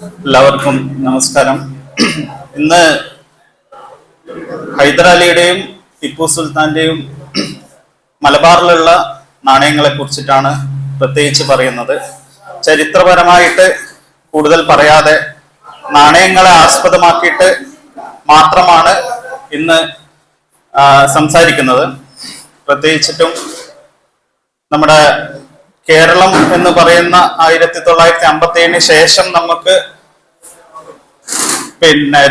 എല്ലാവർക്കും നമസ്കാരം. ഇന്ന് ഹൈദരാലിയുടെയും ടിപ്പു സുൽത്താന്റെയും മലബാറിലുള്ള നാണയങ്ങളെ കുറിച്ചിട്ടാണ് പ്രത്യേകിച്ച് പറയുന്നത്. ചരിത്രപരമായിട്ട് കൂടുതൽ പറയാതെ നാണയങ്ങളെ ആസ്പദമാക്കിയിട്ട് മാത്രമാണ് ഇന്ന് സംസാരിക്കുന്നത്. പ്രത്യേകിച്ചിട്ടും നമ്മുടെ കേരളം എന്ന് പറയുന്ന 1957 ശേഷം നമുക്ക്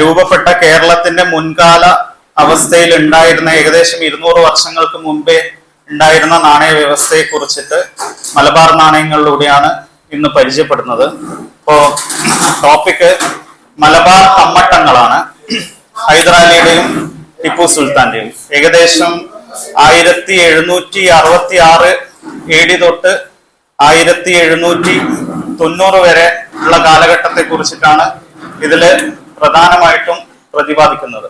രൂപപ്പെട്ട കേരളത്തിന്റെ മുൻകാല അവസ്ഥയിൽ ഉണ്ടായിരുന്ന ഏകദേശം 200 വർഷങ്ങൾക്ക് മുമ്പേ ഉണ്ടായിരുന്ന നാണയ വ്യവസ്ഥയെ കുറിച്ചിട്ട് മലബാർ നാണയങ്ങളിലൂടെയാണ് ഇന്ന് പരിചയപ്പെടുന്നത്. ഇപ്പോ ടോപ്പിക് മലബാർ കമ്മട്ടങ്ങളാണ്. ഹൈദരാലിയുടെയും ടിപ്പു സുൽത്താന്റെയും ഏകദേശം 1766 AD തൊട്ട് 1790 വരെ ഉള്ള കാലഘട്ടത്തെ കുറിച്ചിട്ടാണ് ഇതില് പ്രധാനമായിട്ടും പ്രതിപാദിക്കുന്നത്.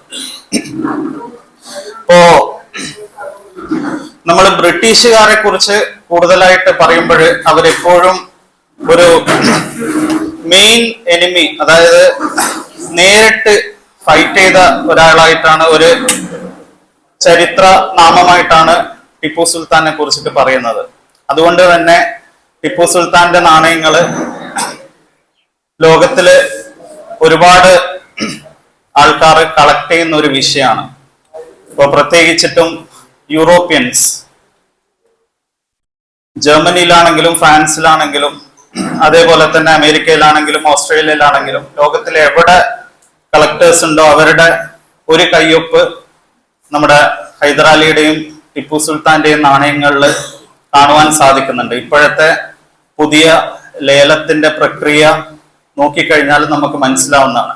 ഇപ്പോ നമ്മൾ ബ്രിട്ടീഷുകാരെ കുറിച്ച് കൂടുതലായിട്ട് പറയുമ്പോൾ അവരെപ്പോഴും ഒരു മെയിൻ എനിമി, അതായത് നേരിട്ട് ഫൈറ്റ് ചെയ്ത ഒരാളായിട്ടാണ്, ഒരു ചരിത്ര നാമമായിട്ടാണ് ടിപ്പു സുൽത്താനെ കുറിച്ചിട്ട് പറയുന്നത്. അതുകൊണ്ട് തന്നെ ടിപ്പു സുൽത്താന്റെ നാണയങ്ങള് ലോകത്തില് ഒരുപാട് ആൾക്കാർ കളക്ട് ചെയ്യുന്ന ഒരു വിഷയമാണ്. ഇപ്പൊ പ്രത്യേകിച്ചിട്ടും യൂറോപ്യൻസ്, ജർമ്മനിയിലാണെങ്കിലും ഫ്രാൻസിലാണെങ്കിലും അതേപോലെ തന്നെ അമേരിക്കയിലാണെങ്കിലും ഓസ്ട്രേലിയയിലാണെങ്കിലും ലോകത്തിലെ എവിടെ കളക്ടേഴ്സ് ഉണ്ടോ അവരുടെ ഒരു കയ്യൊപ്പ് നമ്മുടെ ഹൈദരാലിയുടെയും ടിപ്പു സുൽത്താന്റെയും നാണയങ്ങളിൽ കാണുവാൻ സാധിക്കുന്നുണ്ട്. ഇപ്പോഴത്തെ പുതിയ ലേലത്തിന്റെ പ്രക്രിയ നോക്കിക്കഴിഞ്ഞാൽ നമുക്ക് മനസ്സിലാവുന്നതാണ്.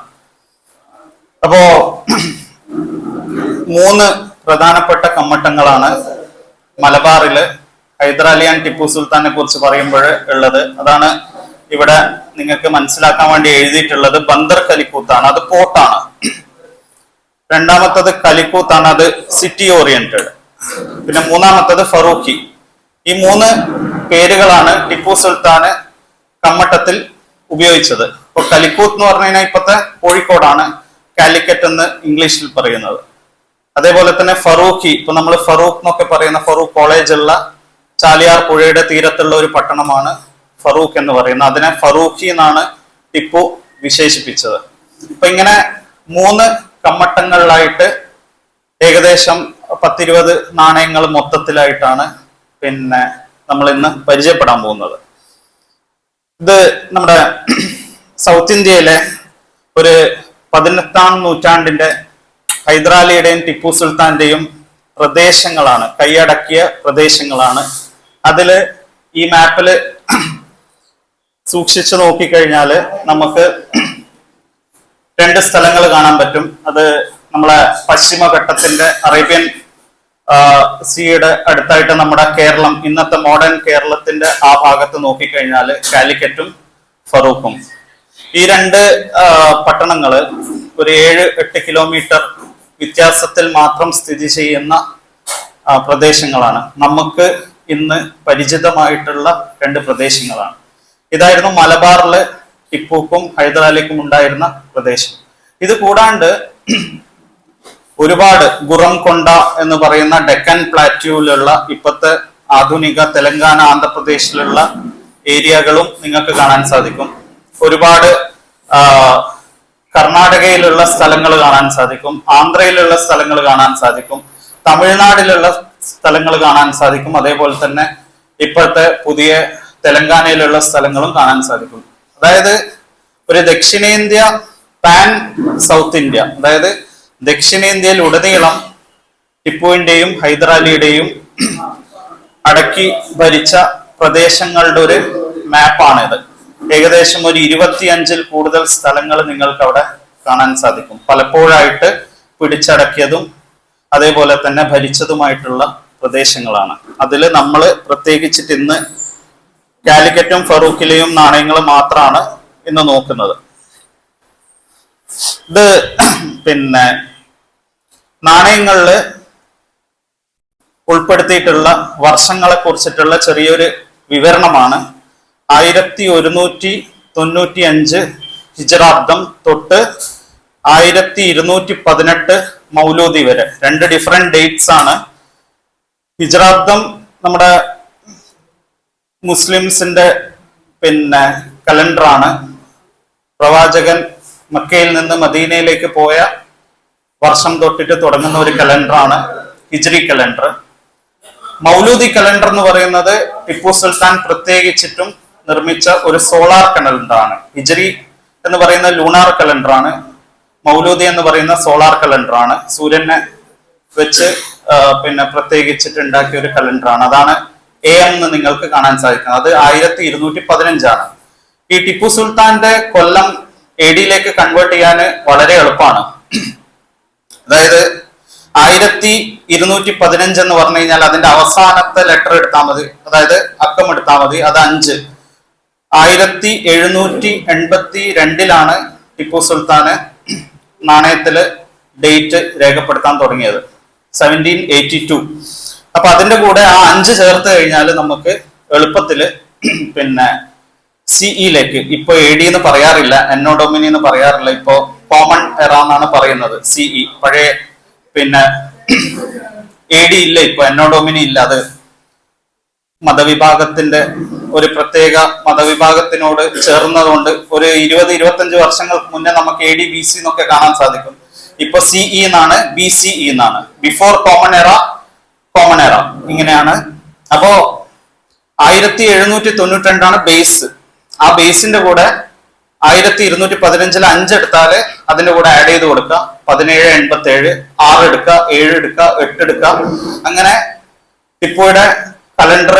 അപ്പോ 3 പ്രധാനപ്പെട്ട കമ്മട്ടങ്ങളാണ് മലബാറില് ഹൈദരാലി ആൻഡ് ടിപ്പു സുൽത്താനെ കുറിച്ച് പറയുമ്പോൾ ഉള്ളത്. അതാണ് ഇവിടെ നിങ്ങൾക്ക് മനസ്സിലാക്കാൻ വേണ്ടി എഴുതിയിട്ടുള്ളത്. ബന്ദർ കലിക്കൂത്താണ്, അത് പോർട്ടാണ്. രണ്ടാമത്തത് കലിക്കൂത്താണ്, അത് സിറ്റി ഓറിയന്റഡ്. പിന്നെ മൂന്നാമത്തത് ഫറൂഖി. ഈ 3 പേരുകളാണ് ടിപ്പു സുൽത്താന് കമ്മട്ടത്തിൽ ഉപയോഗിച്ചത്. ഇപ്പൊ കലിക്കൂത്ത് എന്ന് പറഞ്ഞു കഴിഞ്ഞാൽ ഇപ്പോഴത്തെ കോഴിക്കോടാണ്, കാലിക്കറ്റ് എന്ന് ഇംഗ്ലീഷിൽ പറയുന്നത്. അതേപോലെ തന്നെ ഫറൂഖി, ഇപ്പൊ നമ്മൾ ഫറൂഖ് എന്നൊക്കെ പറയുന്ന ഫറൂഖ് കോളേജുള്ള ചാലിയാർ പുഴയുടെ തീരത്തുള്ള ഒരു പട്ടണമാണ് ഫറൂഖ് എന്ന് പറയുന്നത്. അതിനെ ഫറൂഖി എന്നാണ് ടിപ്പു വിശേഷിപ്പിച്ചത്. അപ്പൊ ഇങ്ങനെ 3 കമ്മട്ടങ്ങളിലായിട്ട് ഏകദേശം 10-20 നാണയങ്ങൾ മൊത്തത്തിലായിട്ടാണ് നമ്മൾ ഇന്ന് പരിചയപ്പെടാൻ പോകുന്നത്. ഇത് നമ്മുടെ സൗത്ത് ഇന്ത്യയിലെ ഒരു 18ാം നൂറ്റാണ്ടിന്റെ ഹൈദരാലിയുടെയും ടിപ്പു സുൽത്താന്റെയും പ്രദേശങ്ങളാണ്, കൈയടക്കിയ പ്രദേശങ്ങളാണ്. അതില് ഈ മാപ്പില് സൂക്ഷിച്ചു നോക്കിക്കഴിഞ്ഞാല് നമുക്ക് 2 സ്ഥലങ്ങൾ കാണാൻ പറ്റും. അത് നമ്മളെ പശ്ചിമഘട്ടത്തിന്റെ അറേബ്യൻ സീയുടെ അടുത്തായിട്ട് നമ്മുടെ കേരളം, ഇന്നത്തെ മോഡേൺ കേരളത്തിന്റെ ആ ഭാഗത്ത് നോക്കിക്കഴിഞ്ഞാൽ കാലിക്കറ്റും ഫറൂഖും. ഈ 2 പട്ടണങ്ങള് ഒരു 7-8 കിലോമീറ്റർ വ്യത്യാസത്തിൽ മാത്രം സ്ഥിതി ചെയ്യുന്ന പ്രദേശങ്ങളാണ്. നമുക്ക് ഇന്ന് പരിചിതമായിട്ടുള്ള 2 പ്രദേശങ്ങളാണ്. ഇതായിരുന്നു മലബാറില് ടിപ്പുക്കും ഹൈദരാലിക്കും ഉണ്ടായിരുന്ന പ്രദേശം. ഇത് കൂടാണ്ട് ഒരുപാട് ഗുറംകൊണ്ട എന്ന് പറയുന്ന ഡെക്കൻ പ്ലാറ്റ്യൂവിലുള്ള ഇപ്പോഴത്തെ ആധുനിക തെലങ്കാന, ആന്ധ്രാപ്രദേശിലുള്ള ഏരിയകളും നിങ്ങൾക്ക് കാണാൻ സാധിക്കും. ഒരുപാട് കർണാടകയിലുള്ള സ്ഥലങ്ങൾ കാണാൻ സാധിക്കും, ആന്ധ്രയിലുള്ള സ്ഥലങ്ങൾ കാണാൻ സാധിക്കും, തമിഴ്നാട്ടിലുള്ള സ്ഥലങ്ങൾ കാണാൻ സാധിക്കും. അതേപോലെ തന്നെ ഇപ്പോഴത്തെ പുതിയ തെലങ്കാനയിലുള്ള സ്ഥലങ്ങളും കാണാൻ സാധിക്കും. അതായത് ഒരു ദക്ഷിണേന്ത്യ പാൻ സൗത്ത് ഇന്ത്യ, അതായത് ദക്ഷിണേന്ത്യയിൽ ഉടനീളം ടിപ്പുവിന്റെയും ഹൈദരാലിയുടെയും അടക്കി ഭരിച്ച പ്രദേശങ്ങളുടെ ഒരു മാപ്പാണിത്. ഏകദേശം ഒരു 25-ൽ കൂടുതൽ സ്ഥലങ്ങൾ നിങ്ങൾക്ക് അവിടെ കാണാൻ സാധിക്കും. പലപ്പോഴായിട്ട് പിടിച്ചടക്കിയതും അതേപോലെ തന്നെ ഭരിച്ചതുമായിട്ടുള്ള പ്രദേശങ്ങളാണ്. അതിൽ നമ്മൾ പ്രത്യേകിച്ചിട്ട് ഇന്ന് കാലിക്കറ്റും ഫറൂഖിലെയും നാണയങ്ങൾ മാത്രമാണ് ഇന്ന് നോക്കുന്നത്. ഇത് നാണയങ്ങളിൽ ഉൾപ്പെടുത്തിയിട്ടുള്ള വർഷങ്ങളെ കുറിച്ചിട്ടുള്ള ചെറിയൊരു വിവരണമാണ്. 1195 ഹിജറാബ്ദം തൊട്ട് 1218 മൗലൂദി വരെ 2 ഡിഫറെന്റ് ഡേറ്റ്സ് ആണ്. ഹിജറാബ്ദം നമ്മുടെ മുസ്ലിംസിന്റെ കലണ്ടറാണ്. പ്രവാചകൻ മക്കയിൽ നിന്ന് മദീനയിലേക്ക് പോയ വർഷം തൊട്ടിട്ട് തുടങ്ങുന്ന ഒരു കലണ്ടറാണ് ഹിജ്രി കലണ്ടർ. മൗലൂദി കലണ്ടർ എന്ന് പറയുന്നത് ടിപ്പു സുൽത്താൻ പ്രത്യേകിച്ചിട്ടും നിർമ്മിച്ച ഒരു സോളാർ കലണ്ടറാണ്. ഹിജ്രി എന്ന് പറയുന്ന ലൂണാർ കലണ്ടറാണ്. മൗലൂദി എന്ന് പറയുന്ന സോളാർ കലണ്ടറാണ്. സൂര്യനെ വെച്ച് പ്രത്യേകിച്ചിട്ട് ഉണ്ടാക്കിയ ഒരു കലണ്ടറാണ്. അതാണ് AM എന്ന് നിങ്ങൾക്ക് കാണാൻ സാധിക്കുന്നത്. അത് 1215 ഈ ടിപ്പു സുൽത്താന്റെ കൊല്ലം AD കൺവേർട്ട് ചെയ്യാൻ വളരെ എളുപ്പമാണ്. അതായത് 1215 എന്ന് പറഞ്ഞു കഴിഞ്ഞാൽ അതിന്റെ അവസാനത്തെ ലെറ്റർ എടുത്താൽ മതി, അതായത് അക്കം എടുത്താൽ മതി. അത് 5. 1782 ടിപ്പു സുൽത്താന് നാണയത്തില് ഡേറ്റ് രേഖപ്പെടുത്താൻ തുടങ്ങിയത് 1782. അപ്പൊ അതിന്റെ കൂടെ ആ 5 ചേർത്ത് കഴിഞ്ഞാൽ നമുക്ക് എളുപ്പത്തില് CE ഇപ്പൊ AD എന്ന് പറയാറില്ല, എന്നോ ഡൊമിനി എന്ന് പറയാറില്ല, ഇപ്പോ കോമൺ എറ എന്നാണ് പറയുന്നത്. CE പഴയ AD ഇല്ല, ഇപ്പൊ എന്നോ ഡൊമിനി ഇല്ല. അത് മതവിഭാഗത്തിന്റെ ഒരു പ്രത്യേക മതവിഭാഗത്തിനോട് ചേർന്നതുകൊണ്ട് ഒരു 20-25 വർഷങ്ങൾക്ക് മുന്നേ നമുക്ക് AD BC എന്നൊക്കെ കാണാൻ സാധിക്കും. ഇപ്പൊ CE എന്നാണ്, BCE എന്നാണ്. ബിഫോർ കോമൺ എറ, കോമൺ എറ, ഇങ്ങനെയാണ്. അപ്പോ 1792 ബേസ്. ആ ബേസിന്റെ കൂടെ 1215 5 എടുത്താല് അതിന്റെ കൂടെ ആഡ് ചെയ്ത് കൊടുക്കുക. 1787, 6 എടുക്കുക, 7 എടുക്കുക, 8 എടുക്കുക. അങ്ങനെ ടിപ്പുയുടെ കലണ്ടർ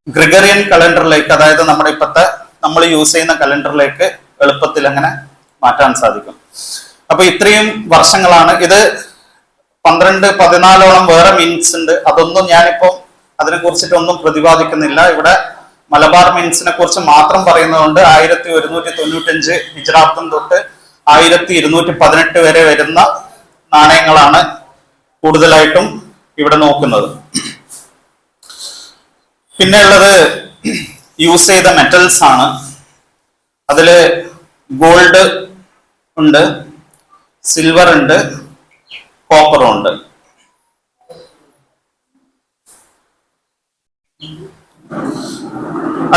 ഗ്രിഗറിയൻ കലണ്ടറിലേക്ക്, അതായത് നമ്മുടെ ഇപ്പോഴത്തെ നമ്മൾ യൂസ് ചെയ്യുന്ന കലണ്ടറിലേക്ക് എളുപ്പത്തിൽ അങ്ങനെ മാറ്റാൻ സാധിക്കും. അപ്പൊ ഇത്രയും വർഷങ്ങളാണ് ഇത്. 12-14ഓളം വേറെ മീൻസ് ഉണ്ട്. അതൊന്നും ഞാനിപ്പോ അതിനെ കുറിച്ചിട്ടൊന്നും പ്രതിപാദിക്കുന്നില്ല. ഇവിടെ മലബാർ മീൻസിനെ കുറിച്ച് മാത്രം പറയുന്നതുകൊണ്ട് 1195 ഹിജറാബ്ദം തൊട്ട് 1218 വരെ വരുന്ന നാണയങ്ങളാണ് കൂടുതലായിട്ടും ഇവിടെ നോക്കുന്നത്. പിന്നെ ഉള്ളത് യൂസ് ചെയ്ത മെറ്റൽസ് ആണ്. അതില് ഗോൾഡ് ഉണ്ട്, സിൽവർ ഉണ്ട്, കോപ്പറും ഉണ്ട്.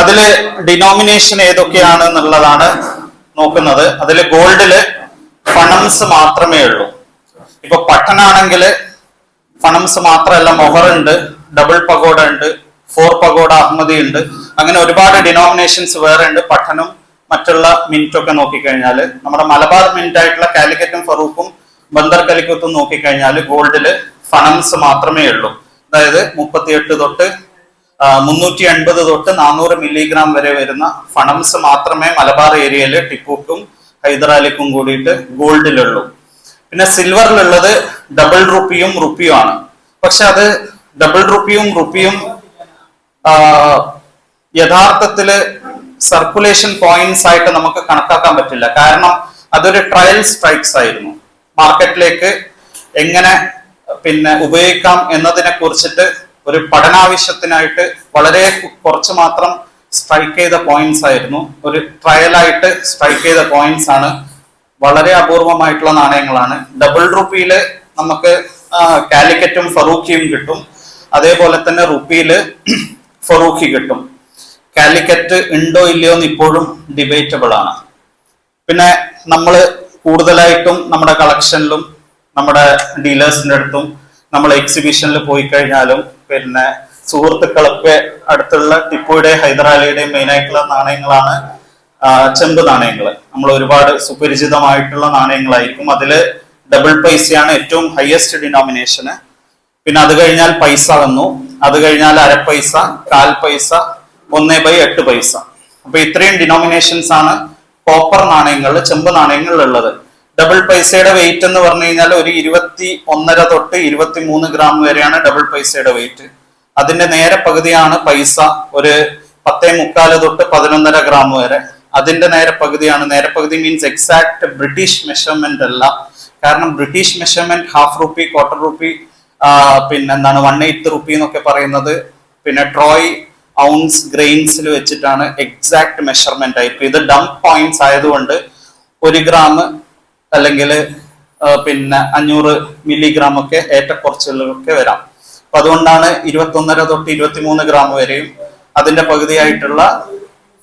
അതില് ഡിനോമിനേഷൻ ഏതൊക്കെയാണ് എന്നുള്ളതാണ് നോക്കുന്നത്. അതില് ഗോൾഡില് ഫണംസ് മാത്രമേ ഉള്ളൂ. ഇപ്പൊ പട്ടനാണെങ്കിൽ ഫണംസ് മാത്രമല്ല, മൊഹർ ഉണ്ട്, ഡബിൾ പഗോഡ ഉണ്ട്, 4 പഗോഡ അഹമ്മദി ഉണ്ട്. അങ്ങനെ ഒരുപാട് ഡിനോമിനേഷൻസ് വേറെ ഉണ്ട്. പട്ടനും മറ്റുള്ള മിന്റും ഒക്കെ നോക്കിക്കഴിഞ്ഞാല് നമ്മുടെ മലബാർ മിന്റ് ആയിട്ടുള്ള കാലിക്കറ്റും ഫറൂഖും ബന്ദർ കലിക്കത്തും നോക്കിക്കഴിഞ്ഞാൽ ഗോൾഡില് ഫണംസ് മാത്രമേ ഉള്ളൂ. അതായത് 38 തൊട്ട് 380 തൊട്ട് 400 മില്ലിഗ്രാം വരെ വരുന്ന ഫണംസ് മാത്രമേ മലബാർ ഏരിയയിൽ ടിപ്പുക്കും ഹൈദരാലിക്കും കൂടിയിട്ട് ഗോൾഡിലുള്ളൂ. പിന്നെ സിൽവറിലുള്ളത് ഡബിൾ റുപ്പിയും റുപ്പിയും ആണ്. പക്ഷെ അത് ഡബിൾ റുപ്പിയും റുപ്പിയും യഥാർത്ഥത്തില് സർക്കുലേഷൻ പോയിന്റ്സ് ആയിട്ട് നമുക്ക് കണക്കാക്കാൻ പറ്റില്ല. കാരണം അതൊരു ട്രയൽ സ്ട്രൈക്സ് ആയിരുന്നു. മാർക്കറ്റിലേക്ക് എങ്ങനെ ഉപയോഗിക്കാം എന്നതിനെ കുറിച്ചിട്ട് ഒരു പഠനാവശ്യത്തിനായിട്ട് വളരെ കുറച്ച് മാത്രം സ്ട്രൈക്ക് ചെയ്ത പോയിന്റ്സ് ആയിരുന്നു. ഒരു ട്രയലായിട്ട് സ്ട്രൈക്ക് ചെയ്ത പോയിന്റ്സ് ആണ്. വളരെ അപൂർവമായിട്ടുള്ള നാണയങ്ങളാണ്. ഡബിൾ റുപ്പിയില് നമുക്ക് കാലിക്കറ്റും ഫറൂഖിയും കിട്ടും. അതേപോലെ തന്നെ റുപ്പിയില് ഫറൂഖി കിട്ടും. കാലിക്കറ്റ് ഉണ്ടോ ഇല്ലയോ എന്ന് ഇപ്പോഴും ഡിബേറ്റബിൾ ആണ്. പിന്നെ നമ്മൾ കൂടുതലായിട്ടും നമ്മുടെ കളക്ഷനിലും നമ്മുടെ ഡീലേഴ്സിന്റെ അടുത്തും നമ്മൾ എക്സിബിഷനിൽ പോയി കഴിഞ്ഞാലും പിന്നെ സുഹൃത്തുക്കളൊക്കെ അടുത്തുള്ള ടിപ്പുയുടെ ഹൈദരാലിയുടെയും മെയിൻ ആയിട്ടുള്ള നാണയങ്ങളാണ് ചെമ്പ് നാണയങ്ങൾ. നമ്മൾ ഒരുപാട് സുപരിചിതമായിട്ടുള്ള നാണയങ്ങളായിരിക്കും. അതില് ഡബിൾ പൈസയാണ് ഏറ്റവും ഹയസ്റ്റ് ഡിനോമിനേഷന്. പിന്നെ അത് കഴിഞ്ഞാൽ പൈസ വന്നു, അത് കഴിഞ്ഞാൽ അര പൈസ, 1/4 പൈസ, 1/8 പൈസ. അപ്പൊ ഇത്രയും ഡിനോമിനേഷൻസ് ആണ് കോപ്പർ നാണയങ്ങളിൽ, ചെമ്പ് നാണയങ്ങളിൽ ഉള്ളത്. ഡബിൾ പൈസയുടെ വെയിറ്റ് എന്ന് പറഞ്ഞു കഴിഞ്ഞാൽ ഒരു 21.5 തൊട്ട് 23 ഗ്രാം വരെയാണ് ഡബിൾ പൈസയുടെ വെയിറ്റ്. അതിന്റെ നേരെ പകുതിയാണ് പൈസ, ഒരു 10.25 തൊട്ട് 11.5 ഗ്രാം വരെ. അതിന്റെ നേരെ പകുതിയാണ്, നേരെ പകുതി മീൻസ് എക്സാക്ട് ബ്രിട്ടീഷ് മെഷർമെന്റ് അല്ല. കാരണം British measurement half rupee, quarter rupee, പിന്നെ എന്താണ് 1/8 റുപ്പി എന്നൊക്കെ പറയുന്നത് പിന്നെ ട്രോയ് ഔൺസ് ഗ്രെയിൻസിൽ വെച്ചിട്ടാണ് എക്സാക്ട് മെഷർമെന്റ് ആയിരിക്കും. ഇത് ഡംപ് പോയിന്റ്സ് ആയതുകൊണ്ട് 1 ഗ്രാം അല്ലെങ്കിൽ പിന്നെ 500 മില്ലിഗ്രാം ഒക്കെ ഏറ്റക്കുറച്ചിലൊക്കെ വരാം. അപ്പൊ അതുകൊണ്ടാണ് 21.5 തൊട്ട് 23 ഗ്രാം വരെയും അതിന്റെ പകുതിയായിട്ടുള്ള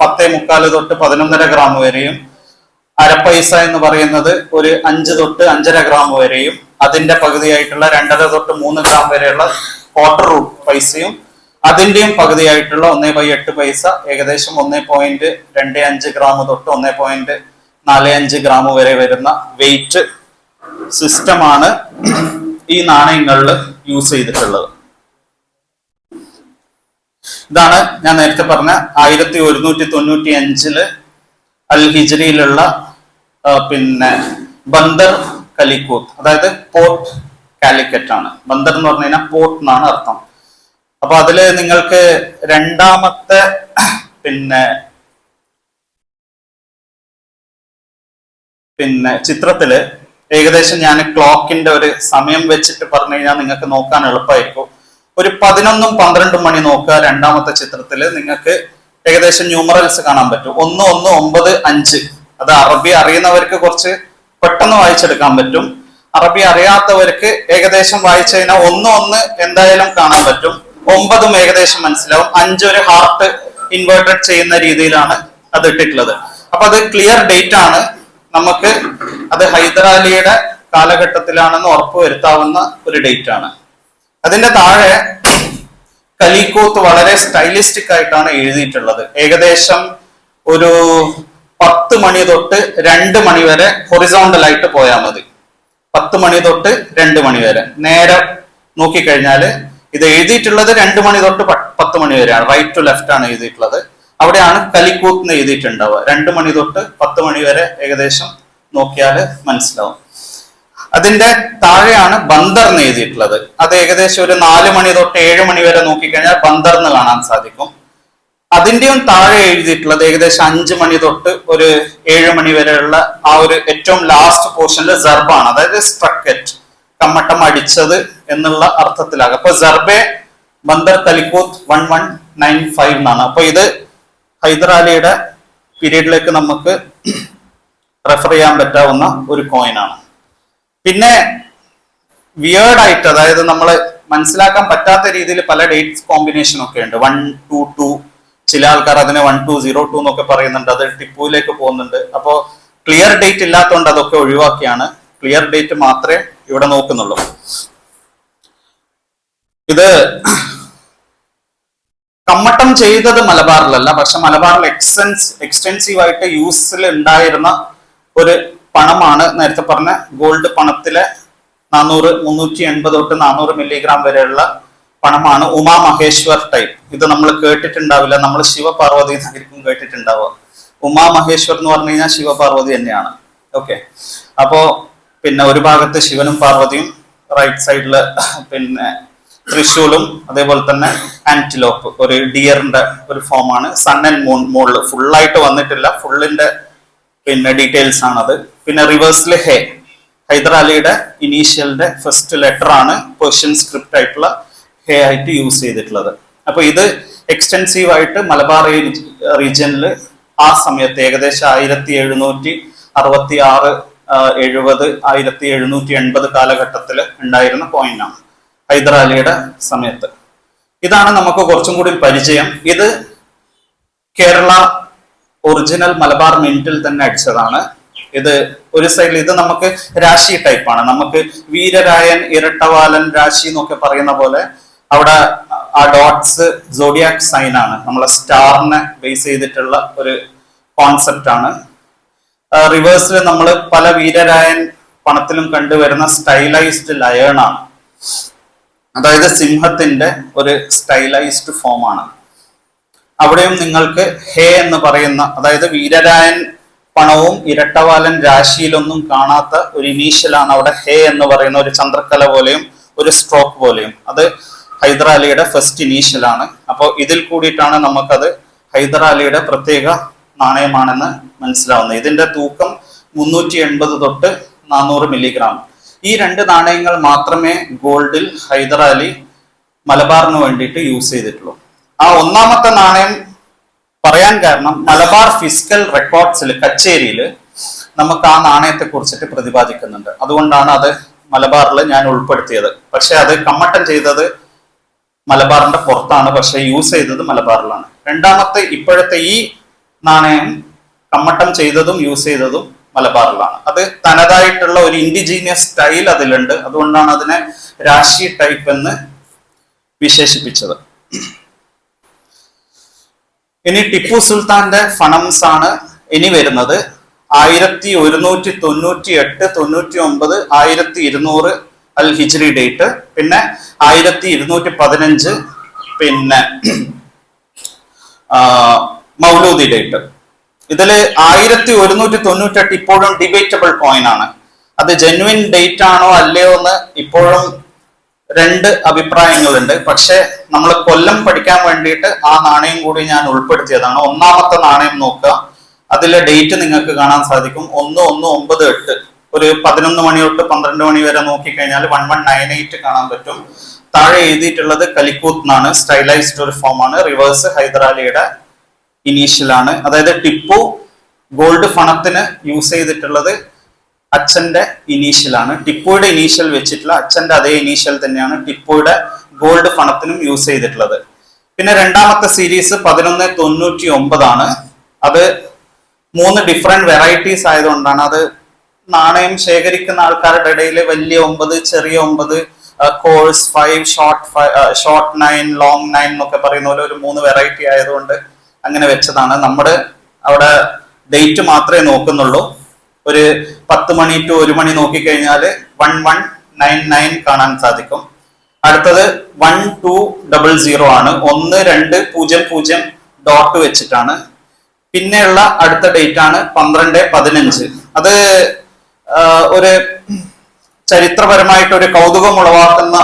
10.25 തൊട്ട് 11.5 ഗ്രാം വരെയും അരപ്പൈസ എന്ന് പറയുന്നത് ഒരു 5 തൊട്ട് 5.5 ഗ്രാം വരെയും അതിന്റെ പകുതിയായിട്ടുള്ള 2.5 തൊട്ട് 3 ഗ്രാം വരെയുള്ള ക്വാർട്ടർ റൂട്ട് പൈസയും അതിന്റെയും പകുതിയായിട്ടുള്ള 1/8 പൈസ ഏകദേശം 1.25 ഗ്രാം തൊട്ട് 1.45 ഗ്രാം വരെ വരുന്ന വെയിറ്റ് സിസ്റ്റമാണ് ഈ നാണയങ്ങളിൽ യൂസ് ചെയ്തിട്ടുള്ളത്. ഇതാണ് ഞാൻ നേരത്തെ പറഞ്ഞ 1195 അൽ ഹിജ്രിയിലുള്ള പിന്നെ ബന്ദർ കലിക്കൂത്ത്, അതായത് പോർട്ട് കാലിക്കറ്റ് ആണ്. ബന്ദർ എന്ന് പറഞ്ഞു കഴിഞ്ഞാൽ പോർട്ട് എന്നാണ് അർത്ഥം. അപ്പൊ അതില് നിങ്ങൾക്ക് രണ്ടാമത്തെ പിന്നെ ചിത്രത്തില് ഏകദേശം ഞാൻ ക്ലോക്കിന്റെ ഒരു സമയം വെച്ചിട്ട് പറഞ്ഞു കഴിഞ്ഞാൽ നിങ്ങൾക്ക് നോക്കാൻ എളുപ്പമായിരിക്കും. ഒരു 11ഉം 12ഉം മണി നോക്കുക. രണ്ടാമത്തെ ചിത്രത്തില് നിങ്ങൾക്ക് ഏകദേശം ന്യൂമറൽസ് കാണാൻ പറ്റും. 1, 1, 9, 5. അത് അറബി അറിയുന്നവർക്ക് കുറച്ച് പെട്ടെന്ന് വായിച്ചെടുക്കാൻ പറ്റും. അറബി അറിയാത്തവർക്ക് ഏകദേശം വായിച്ചു കഴിഞ്ഞാൽ 1, 1 എന്തായാലും കാണാൻ പറ്റും. 9ഉം ഏകദേശം മനസ്സിലാവും. 5 ഒരു ഹാർട്ട് ഇൻവേർട്ടഡ് ചെയ്യുന്ന രീതിയിലാണ് അത് ഇട്ടിട്ടുള്ളത്. അപ്പൊ അത് ക്ലിയർ ഡേറ്റ് ആണ്. നമുക്ക് അത് ഹൈദരാലിയുടെ കാലഘട്ടത്തിലാണെന്ന് ഉറപ്പുവരുത്താവുന്ന ഒരു ഡേറ്റ് ആണ്. അതിന്റെ താഴെ കലിക്കൂത്ത് വളരെ സ്റ്റൈലിസ്റ്റിക് ആയിട്ടാണ് എഴുതിയിട്ടുള്ളത്. ഏകദേശം ഒരു 10 മണി തൊട്ട് 2 മണി വരെ ഹൊറിസോണ്ടൽ ആയിട്ട് പോയാൽ മതി. 10 മണി തൊട്ട് 2 മണി വരെ നേരെ നോക്കിക്കഴിഞ്ഞാല് ഇത് എഴുതിയിട്ടുള്ളത് 2 മണി തൊട്ട് 10 മണി വരെയാണ്. റൈറ്റ് ടു ലെഫ്റ്റ് ആണ് എഴുതിയിട്ടുള്ളത്. അവിടെയാണ് കലിക്കൂത്ത് എഴുതിയിട്ടുണ്ടാവുക. 2 മണി തൊട്ട് 10 മണി വരെ ഏകദേശം നോക്കിയാല് മനസ്സിലാവും. അതിന്റെ താഴെയാണ് ബന്ദർ എന്ന് എഴുതിയിട്ടുള്ളത്. അത് ഏകദേശം ഒരു 4 മണി തൊട്ട് 7 മണി വരെ നോക്കിക്കഴിഞ്ഞാൽ ബന്ദർ എന്ന് കാണാൻ സാധിക്കും. അതിന്റെയും താഴെ എഴുതിയിട്ടുള്ളത് ഏകദേശം 5 മണി തൊട്ട് ഒരു 7 മണി വരെയുള്ള ആ ഒരു ഏറ്റവും ലാസ്റ്റ് പോർഷനിൽ സർബാണ്, അതായത് സ്ട്രക്കറ്റ്, കമ്മട്ടം അടിച്ചത് എന്നുള്ള അർത്ഥത്തിലാകും. അപ്പൊ സർബെ ബന്ദർ കലിക്കൂത്ത് 1195 എന്നാണ്. അപ്പൊ ഇത് ഹൈദരാലിയുടെ പീരീഡിലേക്ക് നമുക്ക് റെഫർ ചെയ്യാൻ പറ്റാവുന്ന ഒരു കോയിനാണ്. പിന്നെ വിയേർഡ് ആയിട്ട്, അതായത് നമ്മൾ മനസ്സിലാക്കാൻ പറ്റാത്ത രീതിയിൽ പല ഡേറ്റ്സ് കോമ്പിനേഷൻ ഒക്കെ ഉണ്ട്. 122, ചില ആൾക്കാർ അതിനെ 1202 എന്നൊക്കെ പറയുന്നുണ്ട്. അത് ടിപ്പുവിലേക്ക് പോകുന്നുണ്ട്. അപ്പോൾ ക്ലിയർ ഡേറ്റ് ഇല്ലാത്തതുകൊണ്ട് അതൊക്കെ ഒഴിവാക്കിയാണ്. ക്ലിയർ ഡേറ്റ് മാത്രമേ ഇവിടെ നോക്കുന്നുള്ളൂ. ഇത് കമ്മട്ടം ചെയ്തത് മലബാറിലല്ല, പക്ഷെ മലബാറിൽ എക്സ്റ്റെൻസീവ് ആയിട്ട് യൂസിൽ ഉണ്ടായിരുന്ന ഒരു പണമാണ് നേരത്തെ പറഞ്ഞ ഗോൾഡ് പണത്തിലെ 400, 380 തൊട്ട് 400 മില്ലിഗ്രാം വരെയുള്ള പണമാണ് ഉമാ മഹേശ്വർ ടൈപ്പ്. ഇത് നമ്മൾ കേട്ടിട്ടുണ്ടാവില്ല, നമ്മൾ ശിവപാർവതി എന്നായിരിക്കും കേട്ടിട്ടുണ്ടാവുക. ഉമാ മഹേശ്വർ എന്ന് പറഞ്ഞു കഴിഞ്ഞാൽ ശിവപാർവതി തന്നെയാണ്. ഓക്കെ, അപ്പോ പിന്നെ ഒരു ഭാഗത്ത് ശിവനും പാർവതിയും, റൈറ്റ് സൈഡില് പിന്നെ ത്രിശൂലും, അതേപോലെ തന്നെ ആന്റിലോപ്പ്, ഒരു ഡിയറിന്റെ ഒരു ഫോമാണ്. സൺ ആൻഡ് മൂൺ മുകളിൽ ഫുള്ളായിട്ട് വന്നിട്ടില്ല, ഫുള്ളിന്റെ പിന്നെ ഡീറ്റെയിൽസ് ആണത്. പിന്നെ റിവേഴ്സിൽ ഹേ, ഹൈദരാലിയുടെ ഇനീഷ്യലിന്റെ ഫസ്റ്റ് ലെറ്റർ ആണ് പേർഷ്യൻ സ്ക്രിപ്റ്റ് ആയിട്ടുള്ള ഹേ ആയിട്ട് യൂസ് ചെയ്തിട്ടുള്ളത്. അപ്പൊ ഇത് എക്സ്റ്റെൻസീവ് ആയിട്ട് മലബാർ റീജിയനിൽ ആ സമയത്ത് ഏകദേശം 1766, 70, 1780 കാലഘട്ടത്തിൽ ഉണ്ടായിരുന്ന കോയിനാണ് ഹൈദരാലിയുടെ സമയത്ത്. ഇതാണ് നമുക്ക് കുറച്ചും കൂടി പരിചയം. ഇത് കേരള ഒറിജിനൽ മലബാർ മിന്റിൽ തന്നെ അടിച്ചതാണ്. ഇത് ഒരു സൈഡിൽ ഇത് നമുക്ക് രാശി ടൈപ്പാണ്. നമുക്ക് വീരരായൻ, ഇരട്ടവാലൻ രാശി എന്നൊക്കെ പറയുന്ന പോലെ അവിടെ ആ ഡോട്ട്സ് സോഡിയാക് സൈൻ ആണ്. നമ്മളെ സ്റ്റാറിനെ ബേസ് ചെയ്തിട്ടുള്ള ഒരു കോൺസെപ്റ്റ് ആണ്. റിവേഴ്സിൽ നമ്മൾ പല വീരരായൻ പണത്തിലും കണ്ടുവരുന്ന സ്റ്റൈലൈസ്ഡ് ലയൺ ആണ്. അതായത് സിംഹത്തിന്റെ ഒരു സ്റ്റൈലൈസ്ഡ് ഫോം ആണ്. അവിടെയും നിങ്ങൾക്ക് ഹേ എന്ന് പറയുന്ന, അതായത് വീരരായൻ പണവും ഇരട്ടവാലൻ രാശിയിലൊന്നും കാണാത്ത ഒരു ഇനീഷ്യലാണ് അവിടെ ഹേ എന്ന് പറയുന്ന ഒരു ചന്ദ്രക്കല പോലെയും ഒരു സ്ട്രോക്ക് പോലെയും. അത് ഹൈദരാലിയുടെ ഫസ്റ്റ് ഇനീഷ്യൽ ആണ്. അപ്പോൾ ഇതിൽ കൂടിയിട്ടാണ് നമുക്കത് ഹൈദരാലിയുടെ പ്രത്യേക നാണയമാണെന്ന് മനസ്സിലാവുന്നത്. ഇതിന്റെ തൂക്കം 380 തൊട്ട് 400 മില്ലിഗ്രാം. ഈ 2 നാണയങ്ങൾ മാത്രമേ ഗോൾഡിൽ ഹൈദരാലി മലബാറിന് വേണ്ടിയിട്ട് യൂസ് ചെയ്തിട്ടുള്ളൂ. ആ ഒന്നാമത്തെ നാണയം പറയാൻ കാരണം മലബാർ ഫിസിക്കൽ റെക്കോർഡ്സിൽ കച്ചേരിയിൽ നമുക്ക് ആ നാണയത്തെ കുറിച്ചിട്ട് പ്രതിപാദിക്കുന്നുണ്ട്. അതുകൊണ്ടാണ് അത് മലബാറിൽ ഞാൻ ഉൾപ്പെടുത്തിയത്. പക്ഷെ അത് കമ്മട്ടം ചെയ്തത് മലബാറിന്റെ പുറത്താണ്, പക്ഷെ യൂസ് ചെയ്തത് മലബാറിലാണ്. രണ്ടാമത്തെ ഇപ്പോഴത്തെ ഈ നാണയം കമ്മട്ടം ചെയ്തതും യൂസ് ചെയ്തതും മലബാറിലാണ്. അത് തനതായിട്ടുള്ള ഒരു ഇൻഡിജീനിയസ് സ്റ്റൈൽ അതിലുണ്ട്. അതുകൊണ്ടാണ് അതിനെ രാശി ടൈപ്പ് എന്ന് വിശേഷിപ്പിച്ചത്. ഇനി ടിപ്പു സുൽത്താന്റെ ഫണംസ് ആണ് ഇനി വരുന്നത്. 1198, 99, 1200 അൽ ഹിജ്രി ഡേറ്റ്, പിന്നെ 1215 പിന്നെ മൗലൂദി ഡേറ്റ്. ഇതില് 1198 ഇപ്പോഴും ഡിബേറ്റബിൾ കോയിൻ ആണ്. അത് ജെന്വിൻ ഡേറ്റ് ആണോ അല്ലയോ എന്ന് ഇപ്പോഴും രണ്ട് അഭിപ്രായങ്ങളുണ്ട്. പക്ഷെ നമ്മൾ കൊല്ലം പഠിക്കാൻ വേണ്ടിയിട്ട് ആ നാണയം കൂടി ഞാൻ ഉൾപ്പെടുത്തിയതാണ്. ഒന്നാമത്തെ നാണയം നോക്കുക, അതിലെ ഡേറ്റ് നിങ്ങൾക്ക് കാണാൻ സാധിക്കും. 1198. ഒരു 11 മണി തൊട്ട് 12 മണി വരെ നോക്കിക്കഴിഞ്ഞാൽ 1198 കാണാൻ പറ്റും. താഴെ എഴുതിയിട്ടുള്ളത് കലിക്കൂത്ത് എന്നാണ്. സ്റ്റൈലൈസ്ഡ് ഒരു ഫോം ആണ്. റിവേഴ്സ് ഹൈദരാലിയുടെ ഇനീഷ്യൽ ആണ്. അതായത് ടിപ്പു ഗോൾഡ് ഫണത്തിന് യൂസ് ചെയ്തിട്ടുള്ളത് അച്ഛന്റെ ഇനീഷ്യൽ ആണ്. ടിപ്പുയുടെ ഇനീഷ്യൽ വെച്ചിട്ടുള്ള അച്ഛന്റെ അതേ ഇനീഷ്യൽ തന്നെയാണ് ടിപ്പുയുടെ ഗോൾഡ് ഫണത്തിനും യൂസ് ചെയ്തിട്ടുള്ളത്. പിന്നെ രണ്ടാമത്തെ സീരീസ് 1199 ആണ്. അത് 3 ഡിഫറെന്റ് വെറൈറ്റീസ് ആയതുകൊണ്ടാണ്. അത് നാണയം ശേഖരിക്കുന്ന ആൾക്കാരുടെ ഇടയിൽ വലിയ 9, ചെറിയ 9, കോഴ്സ് 5, ഷോർട്ട് 9, ലോങ് 9 എന്നൊക്കെ പറയുന്ന പോലെ ഒരു 3 വെറൈറ്റി ആയതുകൊണ്ട് അങ്ങനെ വെച്ചതാണ്. നമ്മുടെ അവിടെ ഡേറ്റ് മാത്രമേ നോക്കുന്നുള്ളൂ. ഒരു 10 മണി ടു 1 മണി നോക്കിക്കഴിഞ്ഞാൽ 1199 കാണാൻ സാധിക്കും. അടുത്തത് 1200 ആണ്. 1200 ഡോട്ട് വെച്ചിട്ടാണ്. പിന്നെയുള്ള അടുത്ത ഡേറ്റ് ആണ് 1215. അത് ഒരു ചരിത്രപരമായിട്ട് ഒരു കൗതുകം ഉളവാക്കുന്ന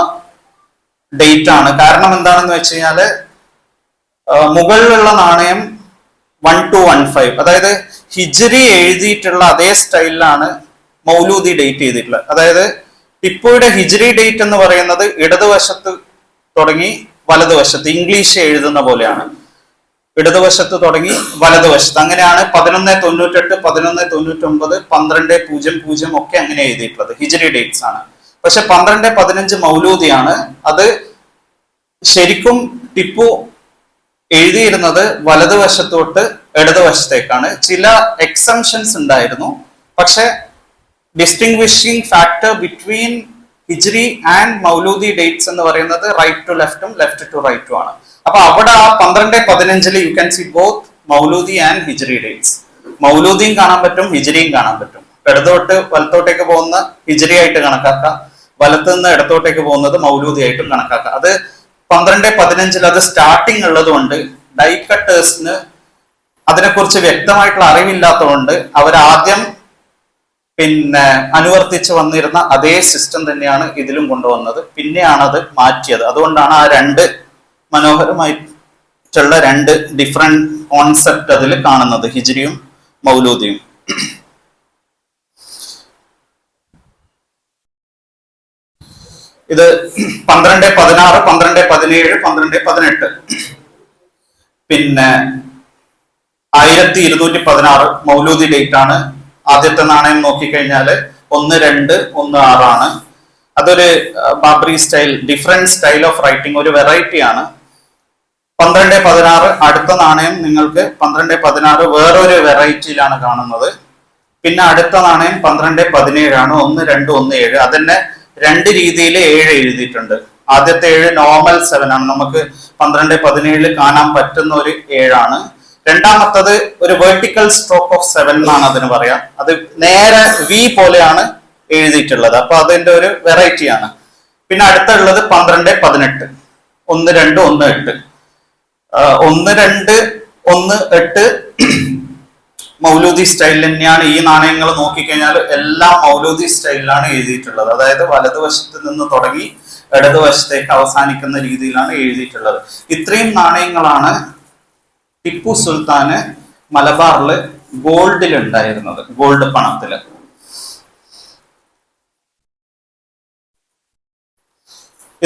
ഡേറ്റ് ആണ്. കാരണം എന്താണെന്ന് വെച്ച് കഴിഞ്ഞാല് മുകളിലുള്ള നാണയം 1215, അതായത് ഹിജ്രി എഴുതിയിട്ടുള്ള അതേ സ്റ്റൈലിലാണ് മൗലൂദി ഡേറ്റ് ചെയ്തിട്ടുള്ളത്. അതായത് ടിപ്പുയുടെ ഹിജ്രി ഡേറ്റ് എന്ന് പറയുന്നത് ഇടതുവശത്ത് തുടങ്ങി വലതുവശത്ത്, ഇംഗ്ലീഷ് എഴുതുന്ന പോലെയാണ്. ഇടതുവശത്ത് തുടങ്ങി വലതുവശത്ത്, അങ്ങനെയാണ് 1198, 1199, 1200 ഒക്കെ അങ്ങനെ എഴുതിയിട്ടുള്ളത്. ഹിജ്രി ഡേറ്റ്സ് ആണ്. പക്ഷെ 1215 മൗലൂദിയാണ്. അത് ശരിക്കും ടിപ്പു എഴുതിയിരുന്നത് വലതുവശത്തോട്ട് ഇടതുവശത്തേക്കാണ്. ചില എക്സംഷൻസ് ഉണ്ടായിരുന്നു. പക്ഷെ distinguishing factor between Hijri and Mauludi dates എന്ന് പറയുന്നത് റൈറ്റ് ടു ലെഫ്റ്റും ലെഫ്റ്റ് ടു റൈറ്റും ആണ്. അപ്പൊ അവിടെ ആ 1215 you can see both Mauludi and Hijri dates. മൗലൂദിയും കാണാൻ പറ്റും, ഹിജ്രിയും കാണാൻ പറ്റും. ഇടതോട്ട് വലത്തോട്ടേക്ക് പോകുന്ന ഹിജ്രി ആയിട്ട് കണക്കാക്കാം, വലത്തു നിന്ന് ഇടത്തോട്ടേക്ക് പോകുന്നത് മൗലൂദി ആയിട്ടും കണക്കാക്കാം. അത് 1215 അത് സ്റ്റാർട്ടിങ് ഉള്ളത് കൊണ്ട് ഡൈ കട്ടേഴ്സിന് അതിനെക്കുറിച്ച് വ്യക്തമായിട്ടുള്ള അറിവില്ലാത്തതുകൊണ്ട് അവരാദ്യം അനുവർത്തിച്ച് വന്നിരുന്ന അതേ സിസ്റ്റം തന്നെയാണ് ഇതിലും കൊണ്ടുവന്നത്. പിന്നെയാണ് അത് മാറ്റിയത്. അതുകൊണ്ടാണ് ആ രണ്ട് മനോഹരമായിട്ടുള്ള രണ്ട് ഡിഫറെന്റ് കോൺസെപ്റ്റ് അതിൽ കാണുന്നത്, ഹിജ്രിയും മൗലൂദിയും. ഇത് 1216, 1217, 1218. പിന്നെ 1216 മൗലൂദി ഡേറ്റ് ആണ്. ആദ്യത്തെ നാണയം നോക്കിക്കഴിഞ്ഞാൽ 1216 ആണ്. അതൊരു Babri style, different style of writing, ഒരു വെറൈറ്റി ആണ്. 1216 അടുത്ത നാണയം നിങ്ങൾക്ക് 1216 വേറൊരു വെറൈറ്റിയിലാണ് കാണുന്നത്. പിന്നെ അടുത്ത നാണയം 1217 ആണ്. 1217 അതന്നെ രണ്ട് രീതിയിൽ 7 എഴുതിയിട്ടുണ്ട്. ആദ്യത്തെ 7 നോർമൽ 7 ആണ്, നമുക്ക് 1217 കാണാൻ പറ്റുന്ന ഒരു 7 ആണ്. രണ്ടാമത്തത് ഒരു വെർട്ടിക്കൽ സ്ട്രോക്ക് ഓഫ് 7 എന്നാണ് അതിന് പറയാം. അത് നേരെ വി പോലെയാണ് എഴുതിയിട്ടുള്ളത്. അപ്പൊ അതിന്റെ ഒരു വെറൈറ്റി ആണ്. പിന്നെ അടുത്തുള്ളത് 1218, 1218. 1218 മൗലൂദി സ്റ്റൈലിൽ തന്നെയാണ്. ഈ നാണയങ്ങൾ നോക്കിക്കഴിഞ്ഞാൽ എല്ലാം മൗലൂദി സ്റ്റൈലിലാണ് എഴുതിയിട്ടുള്ളത്. അതായത് വലതുവശത്ത് നിന്ന് തുടങ്ങി ഇടതുവശത്തേക്ക് അവസാനിക്കുന്ന രീതിയിലാണ് എഴുതിയിട്ടുള്ളത്. ഇത്രയും നാണയങ്ങളാണ് ടിപ്പു സുൽത്താന് മലബാറില് ഗോൾഡിൽ ഉണ്ടായിരുന്നത്, ഗോൾഡ് പണത്തില്.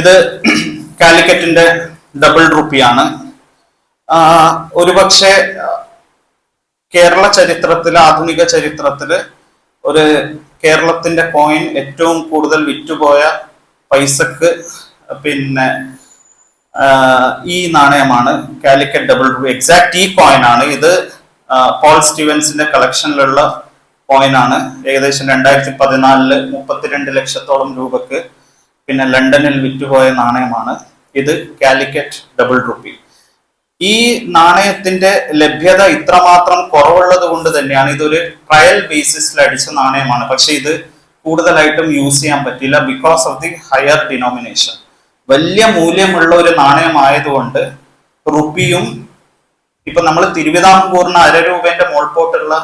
ഇത് കാലിക്കറ്റിന്റെ ഡബിൾ റുപ്പിയാണ്. ഒരുപക്ഷെ കേരള ചരിത്രത്തില്, ആധുനിക ചരിത്രത്തില് ഒരു കേരളത്തിന്റെ കോയിൻ ഏറ്റവും കൂടുതൽ വിറ്റുപോയ പൈസക്ക് പിന്നെ ഈ നാണയമാണ് കാലിക്കറ്റ് ഡബിൾ റുപ്പി. എക്സാക്ട് ഈ കോയിൻ ആണ് ഇത്. പോൾ സ്റ്റീവൻസിന്റെ കളക്ഷനിലുള്ള കോയിനാണ്. ഏകദേശം 2014 32 ലക്ഷത്തോളം രൂപക്ക് പിന്നെ ലണ്ടനിൽ വിറ്റുപോയ നാണയമാണ് ഇത്, കാലിക്കറ്റ് ഡബിൾ റുപ്പി. ഈ നാണയത്തിന്റെ ലഭ്യത ഇത്രമാത്രം കുറവുള്ളത് കൊണ്ട് തന്നെയാണ് ഇതൊരു ട്രയൽ ബേസിസിൽ അടിച്ച നാണയമാണ്. പക്ഷെ ഇത് കൂടുതലായിട്ടും യൂസ് ചെയ്യാൻ പറ്റില്ല because of the higher denomination. വലിയ മൂല്യമുള്ള ഒരു നാണയമായതുകൊണ്ട് റുപ്പിയും ഇപ്പൊ നമ്മൾ തിരുവിതാംകൂറിന് 1/2 രൂപന്റെ മോൾപോട്ടുള്ള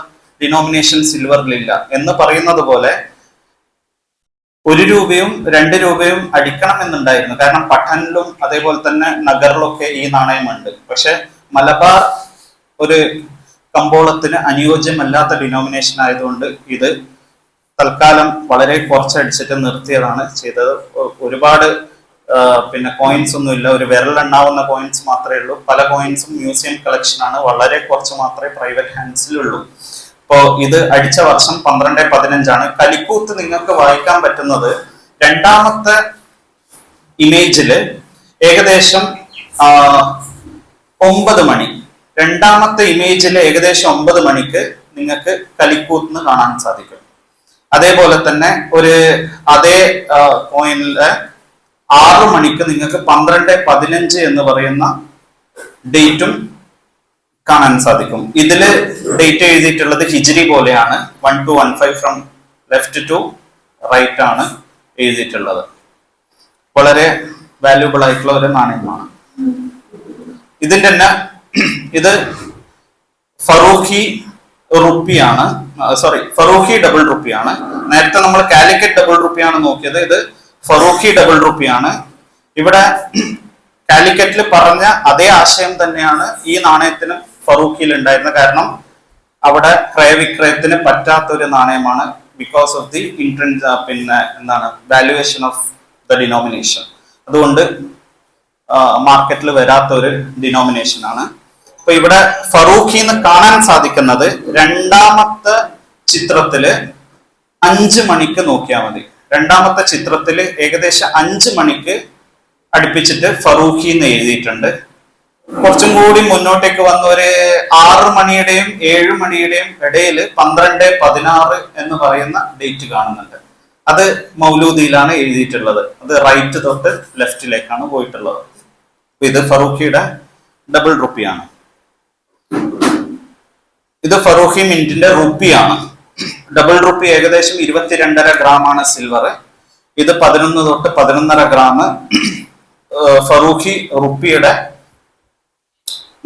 ഡിനോമിനേഷൻ സിൽവറിലില്ല എന്ന് പറയുന്നത് പോലെ 1 രൂപയും 2 രൂപയും അടിക്കണം എന്നുണ്ടായിരുന്നു. കാരണം പഠനിലും അതേപോലെ തന്നെ നഗറിലൊക്കെ ഈ നാണയമുണ്ട്. പക്ഷെ മലബാർ ഒരു കമ്പോളത്തിന് അനുയോജ്യമല്ലാത്ത ഡിനോമിനേഷൻ ആയതുകൊണ്ട് ഇത് തൽക്കാലം വളരെ കുറച്ചടിച്ചിട്ട് നിർത്തിയതാണ് ചെയ്തത്. ഒരുപാട് പിന്നെ കോയിൻസ് ഒന്നും ഇല്ല, ഒരു വിരലെണ്ണാവുന്ന കോയിൻസ് മാത്രമേ ഉള്ളൂ. പല കോയിൻസും മ്യൂസിയം കളക്ഷൻ ആണ്, വളരെ കുറച്ച് മാത്രമേ പ്രൈവറ്റ് ഹാൻഡ്സിലുള്ളൂ. ഇപ്പോ ഇത് അടിച്ച വർഷം 1215 കലിക്കൂത്ത് നിങ്ങൾക്ക് വായിക്കാൻ പറ്റുന്നത് രണ്ടാമത്തെ ഇമേജില് ഏകദേശം 9 മണി. രണ്ടാമത്തെ ഇമേജില് ഏകദേശം 9 മണിക്ക് നിങ്ങൾക്ക് കലിക്കൂത്ത് കാണാൻ സാധിക്കും. അതേപോലെ തന്നെ അതേ കോയിനില് 6 മണിക്ക് നിങ്ങൾക്ക് 1215 എന്ന് പറയുന്ന ഡേറ്റും കാണാൻ സാധിക്കും. ഇതില് ഡേറ്റ് എഴുതിയിട്ടുള്ളത് ഹിജ്രി പോലെയാണ്. 1215 ഫ്രം ലെഫ്റ്റ് ടു റൈറ്റ് ആണ് എഴുതിയിട്ടുള്ളത്. വളരെ വാല്യൂബിൾ ആയിട്ടുള്ള ഒരു നാണയമാണ്. ഇതിന്റെ തന്നെ ഇത് ഫറൂഖി റുപ്പിയാണ്, ഫറൂഖി ഡബിൾ റുപ്പിയാണ്. നേരത്തെ നമ്മൾ കാലിക്കറ്റ് ഡബിൾ റുപ്പിയാണ് നോക്കിയത്, ഇത് ഫറൂഖി ഡബിൾ റുപ്പിയാണ്. ഇവിടെ കാലിക്കറ്റിൽ പറഞ്ഞ അതേ ആശയം തന്നെയാണ് ഈ നാണയത്തിന് ഫറൂഖിയിൽ ഉണ്ടായിരുന്നത്. കാരണം അവിടെ ക്രയവിക്രയത്തിന് പറ്റാത്ത ഒരു നാണയമാണ് ബിക്കോസ് ഓഫ് ദി പിന്നെ എന്താണ് വാല്യുവേഷൻ ഓഫ് ദ ഡിനോമിനേഷൻ. അതുകൊണ്ട് മാർക്കറ്റിൽ വരാത്ത ഒരു ഡിനോമിനേഷൻ ആണ്. അപ്പൊ ഇവിടെ ഫറൂഖി എന്ന് കാണാൻ സാധിക്കുന്നത് രണ്ടാമത്തെ ചിത്രത്തില് 5 മണിക്ക് നോക്കിയാൽ മതി. രണ്ടാമത്തെ ചിത്രത്തില് ഏകദേശം 5 മണിക്ക് അടുപ്പിച്ചിട്ട് ഫറൂഖി എന്ന് എഴുതിയിട്ടുണ്ട്. കുറച്ചും കൂടി മുന്നോട്ടേക്ക് വന്ന ഒരു 6 മണിയുടെയും 7 മണിയുടെയും ഇടയിൽ 1216 എന്ന് പറയുന്ന ഡേറ്റ് കാണുന്നുണ്ട്. അത് മൗലൂദിയിലാണ് എഴുതിയിട്ടുള്ളത്. അത് റൈറ്റ് തൊട്ട് ലെഫ്റ്റിലേക്കാണ് പോയിട്ടുള്ളത്. ഇത് ഫറൂഖിയുടെ ഡബിൾ റുപ്പിയാണ്. ഇത് ഫറൂഖി മിന്റിന്റെ റുപ്പിയാണ്. ഡബിൾ റുപ്പി ഏകദേശം 22.5 ഗ്രാമാണ് സിൽവർ. ഇത് 11 തൊട്ട് 11.5 ഗ്രാം ഫറൂഖി റുപ്പിയുടെ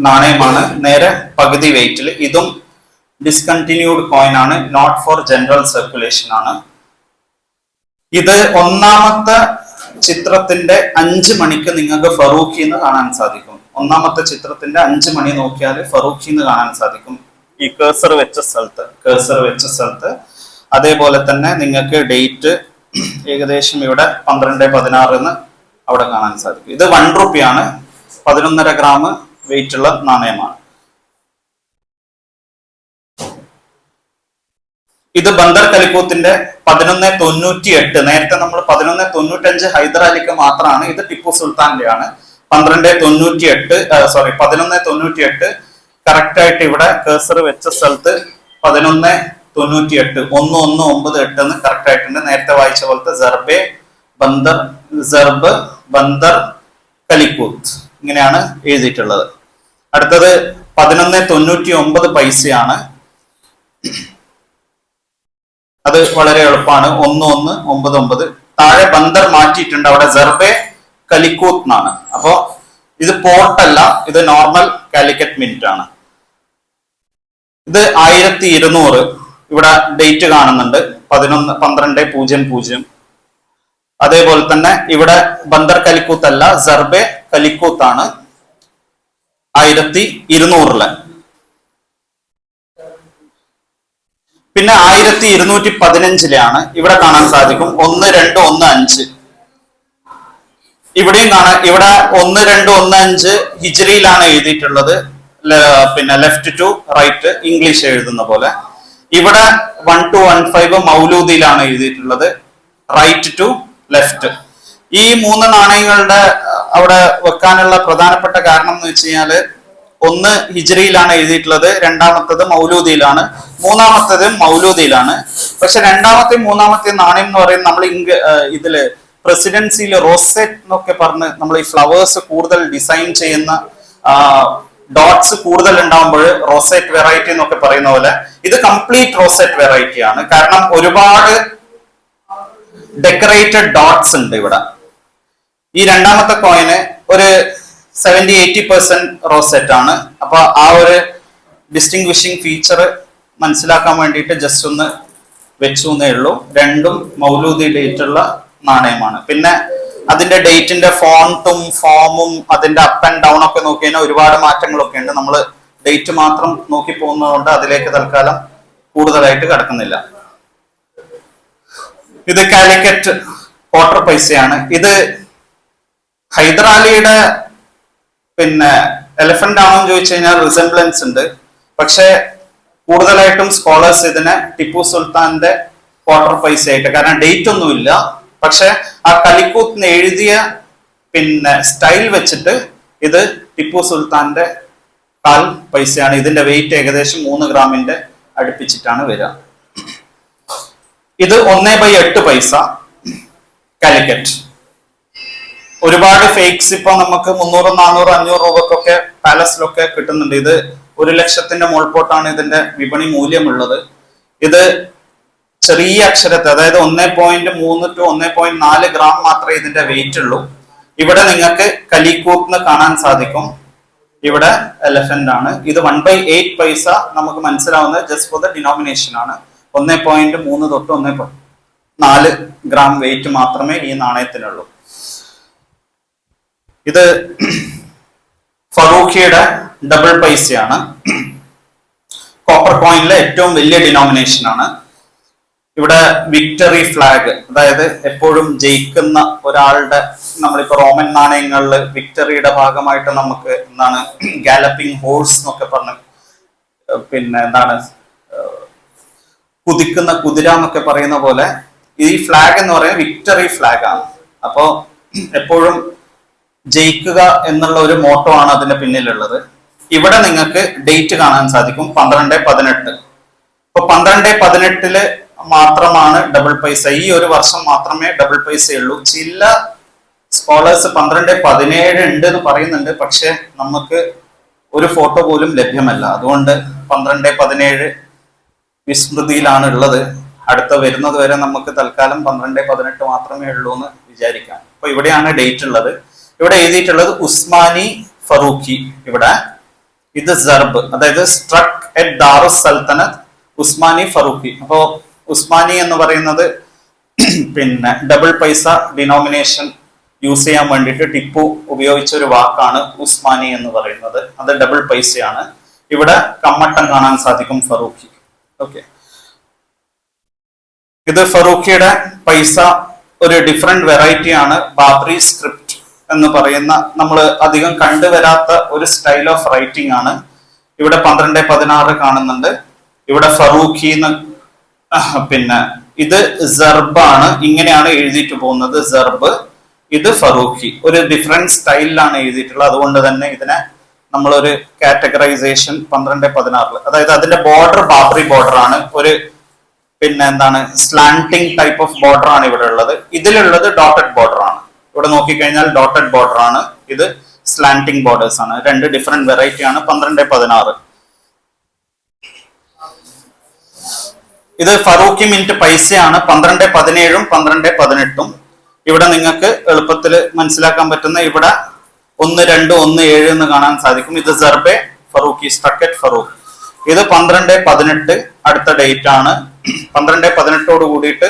നാണയമാണ്. നേരെ പകുതി വെയിറ്റിൽ. ഇതും ഡിസ്കണ്ടിന്യൂഡ് കോയിൻ ആണ്, നോട്ട് ഫോർ ജനറൽ സർക്കുലേഷൻ ആണ്. ഇത് ഒന്നാമത്തെ ചിത്രത്തിന്റെ 5 മണിക്ക് നിങ്ങൾക്ക് ഫറൂഖി എന്ന് കാണാൻ സാധിക്കും. ഒന്നാമത്തെ ചിത്രത്തിന്റെ 5 മണി നോക്കിയാൽ ഫറൂഖി എന്ന് കാണാൻ സാധിക്കും. ഈ കേഴ്സർ വെച്ച സ്ഥലത്ത് അതേപോലെ തന്നെ നിങ്ങൾക്ക് ഡേറ്റ് ഏകദേശം ഇവിടെ 1216 എന്ന് അവിടെ കാണാൻ സാധിക്കും. ഇത് 1 റുപ്പിയാണ്, 11.5 ഗ്രാം വെയിറ്റ് ഉള്ള നാണയമാണ്. ഇത് ബന്ദർ കലിക്കൂത്തിന്റെ 1198. നേരത്തെ നമ്മൾ 1195 ഹൈദരാലിക്ക് മാത്രമാണ്. ഇത് ടിപ്പു സുൽത്താന്റെ ആണ്. 1198 കറക്റ്റ് ആയിട്ട് ഇവിടെ കേഴ്സർ വെച്ച സ്ഥലത്ത് 1198 1198 എന്ന് കറക്റ്റ് ആയിട്ടുണ്ട്. നേരത്തെ വായിച്ച പോലത്തെ സെർബ് ബന്ദർ കലിക്കൂത്ത് ഇങ്ങനെയാണ് എഴുതിയിട്ടുള്ളത്. അടുത്തത് 1199 പൈസയാണ്. അത് വളരെ എളുപ്പമാണ്, 1199. താഴെ ബന്ദർ മാറ്റിയിട്ടുണ്ട്, അവിടെ സെർബെ കലിക്കൂത്ത് എന്നാണ്. അപ്പോ ഇത് പോർട്ടല്ല, ഇത് നോർമൽ കാലിക്കറ്റ് മിന്റ് ആണ്. ഇത് 1200 ഇവിടെ ഡേറ്റ് കാണുന്നുണ്ട്, 1200. അതേപോലെ തന്നെ ഇവിടെ ബന്ദർ കലിക്കൂത്ത് അല്ല, സെർബെ കലിക്കൂത്ത് ആണ് 1200. പിന്നെ 1215 ഇവിടെ കാണാൻ സാധിക്കും 1215. ഇവിടെയും കാണാം, ഇവിടെ 1-2-1-5 ഹിജ്രിയിലാണ് എഴുതിയിട്ടുള്ളത്, പിന്നെ ലെഫ്റ്റ് ടു റൈറ്റ് ഇംഗ്ലീഷ് എഴുതുന്ന പോലെ. ഇവിടെ 1-1-5 മൗലൂദിയിലാണ് എഴുതിയിട്ടുള്ളത്, റൈറ്റ് ടു ലെഫ്റ്റ്. ഈ 3 നാണയങ്ങളുടെ അവിടെ വെക്കാനുള്ള പ്രധാനപ്പെട്ട കാരണം എന്ന് വെച്ച് കഴിഞ്ഞാല്, ഒന്ന് ഹിജ്രിയിലാണ് എഴുതിയിട്ടുള്ളത്, രണ്ടാമത്തത് മൗലൂദിയിലാണ്, മൂന്നാമത്തത് മൗലൂദിയിലാണ്. പക്ഷെ രണ്ടാമത്തെയും മൂന്നാമത്തെയും നാണയം എന്ന് പറയുന്നത് നമ്മൾ ഇതില് പ്രസിഡൻസിയിൽ റോസെറ്റ് എന്നൊക്കെ പറഞ്ഞ് നമ്മൾ ഈ ഫ്ലവേഴ്സ് കൂടുതൽ ഡിസൈൻ ചെയ്യുന്ന ഡോട്ട്സ് കൂടുതൽ ഉണ്ടാകുമ്പോൾ റോസെറ്റ് വെറൈറ്റി എന്നൊക്കെ പറയുന്ന പോലെ ഇത് കംപ്ലീറ്റ് റോസെറ്റ് വെറൈറ്റി ആണ്. കാരണം ഒരുപാട് ഡെക്കറേറ്റഡ് ഡോട്ട്സ് ഉണ്ട് ഇവിടെ. ഈ രണ്ടാമത്തെ കോയിന് ഒരു 70-80% റോസെറ്റ് ആണ്. അപ്പൊ ആ ഒരു ഡിസ്റ്റിങ്വിഷിംഗ് ഫീച്ചർ മനസ്സിലാക്കാൻ വേണ്ടിയിട്ട് ജസ്റ്റ് ഒന്ന് വെച്ചു എന്നേ ഉള്ളൂ. രണ്ടും മൗലൂദി ഡേറ്റ് ഉള്ള നാണയമാണ്. പിന്നെ അതിന്റെ ഡേറ്റിന്റെ ഫോണ്ടും ഫോമും അതിന്റെ അപ്പ് ആൻഡ് ഡൗൺ ഒക്കെ നോക്കി കഴിഞ്ഞാൽ ഒരുപാട് മാറ്റങ്ങളൊക്കെ ഉണ്ട്. നമ്മൾ ഡേറ്റ് മാത്രം നോക്കി പോകുന്നതുകൊണ്ട് അതിലേക്ക് തൽക്കാലം കൂടുതലായിട്ട് കടക്കുന്നില്ല. ഇത് കാലിക്കറ്റ് ക്വാർട്ടർ പൈസയാണ്. ഇത് ഹൈദരാലിയുടെ പിന്നെ എലിഫന്റ് ആണോ എന്ന് ചോദിച്ചു കഴിഞ്ഞാൽ റിസംബ്ലൻസ് ഉണ്ട്. പക്ഷെ കൂടുതലായിട്ടും സ്കോളേഴ്സ് ഇതിനെ ടിപ്പു സുൽത്താന്റെ ക്വാർട്ടർ പൈസ ആയിട്ട്, കാരണം ഡേറ്റ് ഒന്നുമില്ല, പക്ഷെ ആ കലിക്കൂത്തിന് എഴുതിയ പിന്നെ സ്റ്റൈൽ വെച്ചിട്ട് ഇത് ടിപ്പു സുൽത്താന്റെ കാൽ പൈസയാണ്. ഇതിന്റെ വെയിറ്റ് ഏകദേശം 3 ഗ്രാമിന്റെ അടുപ്പിച്ചിട്ടാണ് വരിക. ഇത് 1/8 പൈസ കാലിക്കറ്റ്. ഒരുപാട് ഫേക്സ് ഇപ്പൊ നമുക്ക് 300, 400, 500 രൂപക്കൊക്കെ പാലസിലൊക്കെ കിട്ടുന്നുണ്ട്. ഇത് 1 ലക്ഷത്തിന്റെ മുകൾപോട്ടാണ് ഇതിന്റെ വിപണി മൂല്യമുള്ളത്. ഇത് ചെറിയ അക്ഷരത്തെ, അതായത് 1.3 to 1.4 ഗ്രാം മാത്രമേ ഇതിന്റെ വെയിറ്റ് ഉള്ളൂ. ഇവിടെ നിങ്ങൾക്ക് കലിക്കൂത്ത് കാണാൻ സാധിക്കും. ഇവിടെ എലഫന്റ് ആണ്. ഇത് 1/8 പൈസ നമുക്ക് മനസ്സിലാവുന്നത് ജസ്റ്റ് ഫോർ ദ ഡിനോമിനേഷൻ ആണ്. 1.3 തൊട്ട് 1.4 ഗ്രാം വെയിറ്റ് മാത്രമേ ഈ നാണയത്തിനുള്ളൂ. ഇത് ഫറൂഖിയുടെ ഡബിൾ പൈസയാണ്. കോപ്പർ കോയിനിലെ ഏറ്റവും വലിയ ഡിനോമിനേഷൻ ആണ്. ഇവിടെ വിക്ടറി ഫ്ലാഗ്, അതായത് എപ്പോഴും ജയിക്കുന്ന ഒരാളുടെ, നമ്മളിപ്പോ റോമൻ നാണയങ്ങളിൽ വിക്ടറിയുടെ ഭാഗമായിട്ട് നമുക്ക് എന്താണ് ഗാലപ്പിംഗ് ഹോഴ്സ് എന്നൊക്കെ പറഞ്ഞ്, പിന്നെ എന്താണ് കുതിക്കുന്ന കുതിര എന്നൊക്കെ പറയുന്ന പോലെ ഈ ഫ്ലാഗ് എന്ന് പറയുന്നത് വിക്ടറി ഫ്ലാഗ് ആണ്. അപ്പോ എപ്പോഴും ജയിക്കുക എന്നുള്ള ഒരു മോട്ടോ ആണ് അതിന്റെ പിന്നിലുള്ളത്. ഇവിടെ നിങ്ങൾക്ക് ഡേറ്റ് കാണാൻ സാധിക്കും 12-18. ഇപ്പൊ 12-18 മാത്രമാണ് ഡബിൾ പൈസ. ഈ ഒരു വർഷം മാത്രമേ ഡബിൾ പൈസയുള്ളൂ. ചില സ്കോളേഴ്സ് 12-17 ഉണ്ട് എന്ന് പറയുന്നുണ്ട്, പക്ഷെ നമുക്ക് ഒരു ഫോട്ടോ പോലും ലഭ്യമല്ല. അതുകൊണ്ട് 12-17 വിസ്മൃതിയിലാണ് ഉള്ളത്. അടുത്ത വരുന്നത് വരെ നമുക്ക് തൽക്കാലം 12-18 മാത്രമേ ഉള്ളൂ എന്ന് വിചാരിക്കാം. അപ്പൊ ഇവിടെയാണ് ഡേറ്റ് ഉള്ളത്. ഇവിടെ എഴുതിയിട്ടുള്ളത് ഉസ്മാനി ഫറൂഖി. ഇവിടെ ഇത് സർബ്, അതായത് സ്ട്രക്ക് അറ്റ് ദാറുസ് സൽത്തനത്ത് ഉസ്മാനി ഫറൂഖി. അപ്പോ ഉസ്മാനി എന്ന് പറയുന്നത് പിന്നെ ഡബിൾ പൈസ ഡിനോമിനേഷൻ യൂസ് ചെയ്യാൻ വേണ്ടിയിട്ട് ടിപ്പു ഉപയോഗിച്ച ഒരു വാക്കാണ് ഉസ്മാനി എന്ന് പറയുന്നത്. അത് ഡബിൾ പൈസയാണ്. ഇവിടെ കമ്മട്ടം കാണാൻ സാധിക്കും ഫറൂഖി. ഓക്കെ, ഇത് ഫറൂഖിയുടെ പൈസ ഒരു ഡിഫറെന്റ് വെറൈറ്റി ആണ്. ബാബ്രി സ്ക്രിപ്റ്റ് എന്ന് പറയുന്ന നമ്മൾ അധികം കണ്ടുവരാത്ത ഒരു സ്റ്റൈൽ ഓഫ് റൈറ്റിംഗ് ആണ്. ഇവിടെ 12-16 കാണുന്നുണ്ട്. ഇവിടെ ഫറൂഖി എന്ന്, പിന്നെ ഇത് സർബാണ്. ഇങ്ങനെയാണ് എഴുതിയിട്ട് പോകുന്നത്, സർബ്. ഇത് ഫറൂഖി. ഒരു ഡിഫറെന്റ് സ്റ്റൈലിലാണ് എഴുതിയിട്ടുള്ളത്. അതുകൊണ്ട് തന്നെ ഇതിനെ നമ്മളൊരു കാറ്റഗറൈസേഷൻ 12-16, അതായത് അതിന്റെ ബോർഡർ ബാബ്രി ബോർഡർ ആണ്. ഒരു പിന്നെ എന്താണ് സ്ലാന്റിംഗ് ടൈപ്പ് ഓഫ് ബോർഡർ ആണ് ഇവിടെ ഉള്ളത്. ഇതിലുള്ളത് ഡോട്ടഡ് ബോർഡർ ആണ്. ഇവിടെ നോക്കിക്കഴിഞ്ഞാൽ ഡോട്ടഡ് ബോർഡർ ആണ്. ഇത് സ്ലാന്റിംഗ് ബോർഡേഴ്സ് ആണ്. രണ്ട് ഡിഫറെന്റ് വെറൈറ്റി ആണ് 12-16. ഇത് ഫറൂഖി മിന്റ് പൈസയാണ്. 12-17 12-18. ഇവിടെ നിങ്ങൾക്ക് എളുപ്പത്തിൽ മനസ്സിലാക്കാൻ പറ്റുന്ന ഇവിടെ 1-2-1-7 എന്ന് കാണാൻ സാധിക്കും. ഇത് സർബെ ഫറൂഖി, സ്ട്രക്കറ്റ് ഫറൂഖ്. ഇത് 12-18 അടുത്ത ഡേറ്റ് ആണ്. 12-18 കൂടിയിട്ട്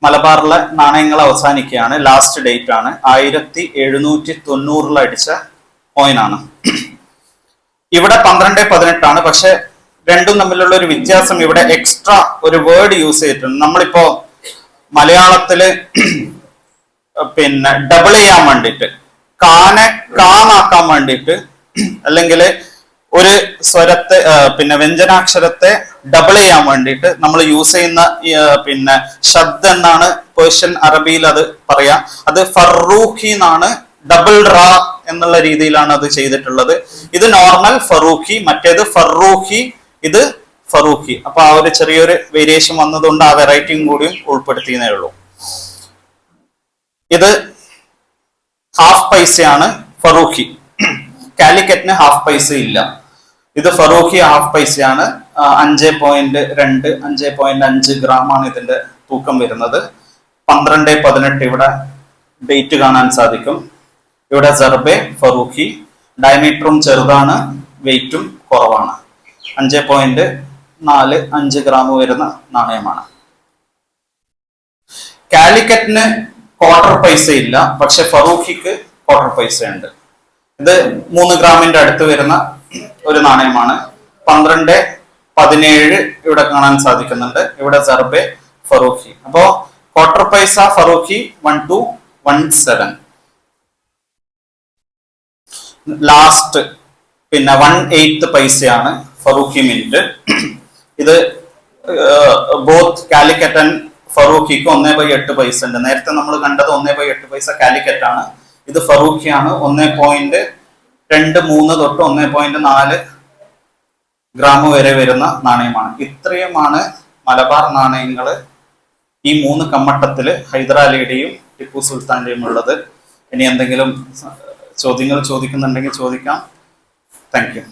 മലബാറിലെ നാണയങ്ങൾ അവസാനിക്കുകയാണ്. ലാസ്റ്റ് ഡേറ്റ് ആണ്. 1790 അടിച്ച കോയിനാണ്. ഇവിടെ 12-18 ആണ്. പക്ഷെ രണ്ടും തമ്മിലുള്ള ഒരു വ്യത്യാസം, ഇവിടെ എക്സ്ട്രാ ഒരു വേർഡ് യൂസ് ചെയ്തിട്ടുണ്ട്. നമ്മളിപ്പോ മലയാളത്തില് പിന്നെ ഡബിൾ ചെയ്യാൻ വേണ്ടിയിട്ട്, കാനെ കാന്നാക്കാൻ വേണ്ടിയിട്ട്, അല്ലെങ്കിൽ ഒരു സ്വരത്തെ പിന്നെ വ്യഞ്ജനാക്ഷരത്തെ ഡബിൾ ചെയ്യാൻ വേണ്ടിയിട്ട് നമ്മൾ യൂസ് ചെയ്യുന്ന പിന്നെ ശബ്ദം എന്നാണ് പേർഷ്യൻ അറബിയിൽ അത് പറയാം. അത് ഫറൂഖി എന്നാണ്, ഡബിൾ റാ എന്നുള്ള രീതിയിലാണ് അത് ചെയ്തിട്ടുള്ളത്. ഇത് നോർമൽ ഫറൂഖി, മറ്റേത് ഫറൂഖി, ഇത് ഫറൂഖി. അപ്പൊ ആ ഒരു ചെറിയൊരു വേരിയേഷൻ വന്നതുകൊണ്ട് ആ വെറൈറ്റിയും കൂടിയും ഉൾപ്പെടുത്തിയതേ ഉള്ളൂ. ഇത് ഹാഫ് പൈസയാണ് ഫറൂഖി. കാലിക്കറ്റിന് ഹാഫ് പൈസ ഇല്ല. ഇത് ഫറൂഖി ഹാഫ് പൈസയാണ്. 5.2 5.5 ഗ്രാമാണ് ഇതിന്റെ തൂക്കം വരുന്നത്. 12-18 ഇവിടെ ഡേറ്റ് കാണാൻ സാധിക്കും. ഇവിടെ സർബെ ഫറൂഖി, ഡയമീറ്ററും ചെറുതാണ്, വെയിറ്റും കുറവാണ്. 5.45 ഗ്രാം വരുന്ന നാണയമാണ്. കാലിക്കറ്റിന് ക്വാർട്ടർ പൈസ ഇല്ല, പക്ഷെ ഫറൂഖിക്ക് ക്വാർട്ടർ പൈസ ഉണ്ട്. ഇത് 3 ഗ്രാമിന്റെ അടുത്ത് വരുന്ന ഒരു നാണയമാണ്. 12-17 ഇവിടെ കാണാൻ സാധിക്കുന്നുണ്ട്. ഇവിടെ സർബെ ഫറൂഖി. അപ്പോ ക്വാർട്ടർ പൈസ ഫറൂഖി 1-17. ലാസ്റ്റ് പിന്നെ 1/8 പൈസയാണ് ഫറൂഖി മിന്റ്. ഇത് ബോത്ത് കാലിക്കറ്റ് ആൻഡ് ഫറൂഖിക്ക് 1/8 പൈസ ഉണ്ട്. നേരത്തെ നമ്മൾ കണ്ടത് 1/8 പൈസ കാലിക്കറ്റ് ആണ്. ഇത് ഫറൂഖിയാണ്. 1.23 തൊട്ട് 1.4 ഗ്രാം വരെ വരുന്ന നാണയമാണ്. ഇത്രയുമാണ് മലബാർ നാണയങ്ങൾ ഈ 3 കമ്മട്ടത്തില് ഹൈദരാലിയുടെയും ടിപ്പു സുൽത്താന്റെയും ഉള്ളത്. ഇനി എന്തെങ്കിലും ചോദ്യങ്ങൾ ചോദിക്കുന്നുണ്ടെങ്കിൽ ചോദിക്കാം. Thank you.